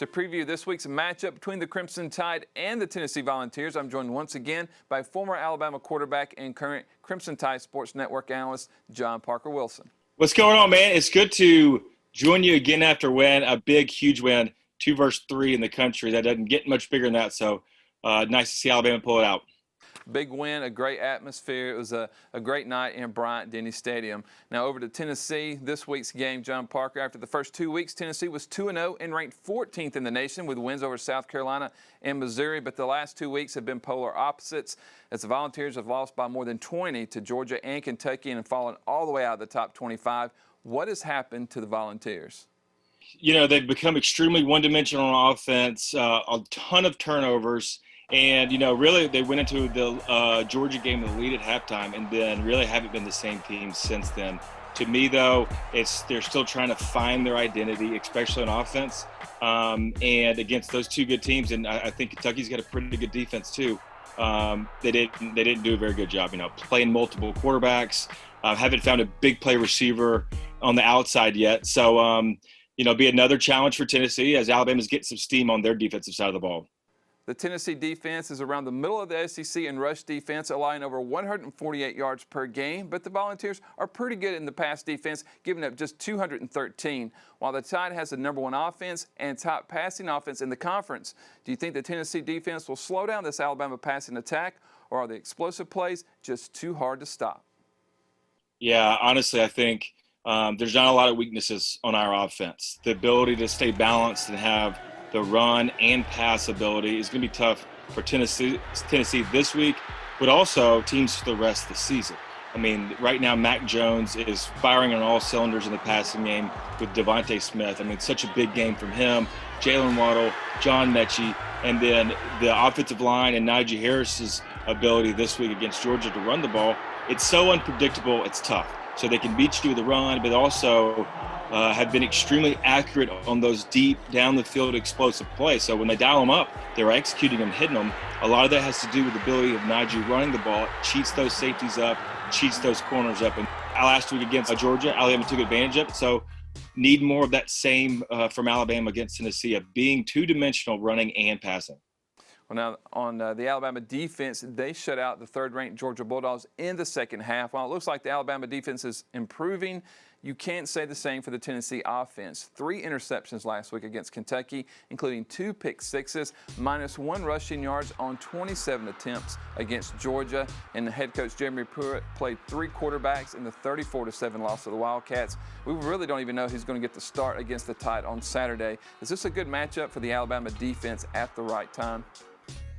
To preview this week's matchup between the Crimson Tide and the Tennessee Volunteers, I'm joined once again by former Alabama quarterback and current Crimson Tide Sports Network analyst, John Parker Wilson. What's going on, man? It's good to join you again after a win, a big, huge win, 2 versus 3 in the country. That doesn't get much bigger than that, so nice to see Alabama pull it out. Big win, a great atmosphere. It was a great night in Bryant-Denny Stadium. Now over to Tennessee, this week's game, John Parker. After the first 2 weeks, Tennessee was 2-0 and ranked 14th in the nation with wins over South Carolina and Missouri. But the last 2 weeks have been polar opposites as the Volunteers have lost by more than 20 to Georgia and Kentucky and have fallen all the way out of the top 25. What has happened to the Volunteers? You know, they've become extremely one-dimensional on offense, a ton of turnovers. And, you know, really they went into the Georgia game with a lead at halftime and then really haven't been the same team since then. To me, though, they're still trying to find their identity, especially on offense, and against those two good teams. And I think Kentucky's got a pretty good defense, too. They didn't do a very good job, you know, playing multiple quarterbacks. Haven't found a big play receiver on the outside yet. So, you know, be another challenge for Tennessee as Alabama's getting some steam on their defensive side of the ball. The Tennessee defense is around the middle of the SEC in rush defense, allowing over 148 yards per game, but the Volunteers are pretty good in the pass defense, giving up just 213. While the Tide has the #1 offense and top passing offense in the conference, do you think the Tennessee defense will slow down this Alabama passing attack, or are the explosive plays just too hard to stop? Yeah, honestly, I think there's not a lot of weaknesses on our offense. The ability to stay balanced and have the run and pass ability is going to be tough for Tennessee this week, but also teams for the rest of the season. I mean, right now, Mac Jones is firing on all cylinders in the passing game with Devontae Smith. I mean, such a big game from him, Jalen Waddle, John Mechie, and then the offensive line and Najee Harris's ability this week against Georgia to run the ball. It's so unpredictable, it's tough. So they can beat you with the run, but also have been extremely accurate on those deep down the field explosive plays. So when they dial them up, they're executing them, hitting them. A lot of that has to do with the ability of Najee running the ball. It cheats those safeties up, cheats those corners up. And last week against Georgia, Alabama took advantage of it. So need more of that same from Alabama against Tennessee of being two-dimensional running and passing. Well, now on the Alabama defense, they shut out the third-ranked Georgia Bulldogs in the second half. While it looks like the Alabama defense is improving, you can't say the same for the Tennessee offense. 3 interceptions last week against Kentucky, including 2 pick sixes, -1 rushing yards on 27 attempts against Georgia. And the head coach Jeremy Pruitt played 3 quarterbacks in the 34-7 loss of the Wildcats. We really don't even know who's going to get the start against the Tide on Saturday. Is this a good matchup for the Alabama defense at the right time?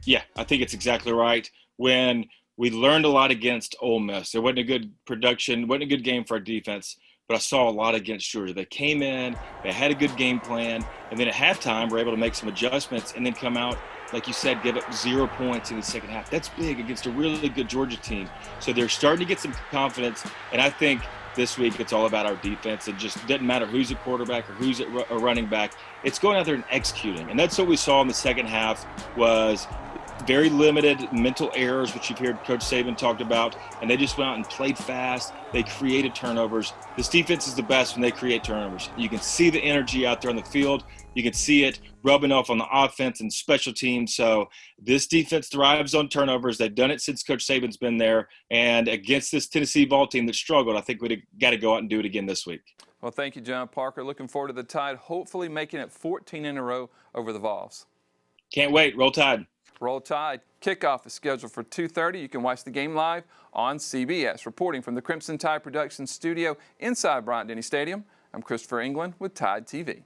Yeah, I think it's exactly right. When we learned a lot against Ole Miss, there wasn't a good production, wasn't a good game for our defense, but I saw a lot against Georgia. They came in, they had a good game plan, and then at halftime were able to make some adjustments and then come out, like you said, give up 0 points in the second half. That's big against a really good Georgia team. So they're starting to get some confidence, and I think this week it's all about our defense. It just doesn't matter who's a quarterback or who's a running back. It's going out there and executing, and that's what we saw in the second half was very limited mental errors, which you've heard Coach Saban talked about, and they just went out and played fast. They created turnovers. This defense is the best when they create turnovers. You can see the energy out there on the field. You can see it rubbing off on the offense and special teams. So this defense thrives on turnovers. They've done it since Coach Saban's been there. And against this Tennessee Vol team that struggled, I think we've got to go out and do it again this week. Well, thank you, John Parker. Looking forward to the Tide hopefully making it 14 in a row over the Vols. Can't wait. Roll Tide. Roll Tide. Kickoff is scheduled for 2:30. You can watch the game live on CBS. Reporting from the Crimson Tide Production Studio inside Bryant-Denny Stadium, I'm Christopher England with Tide TV.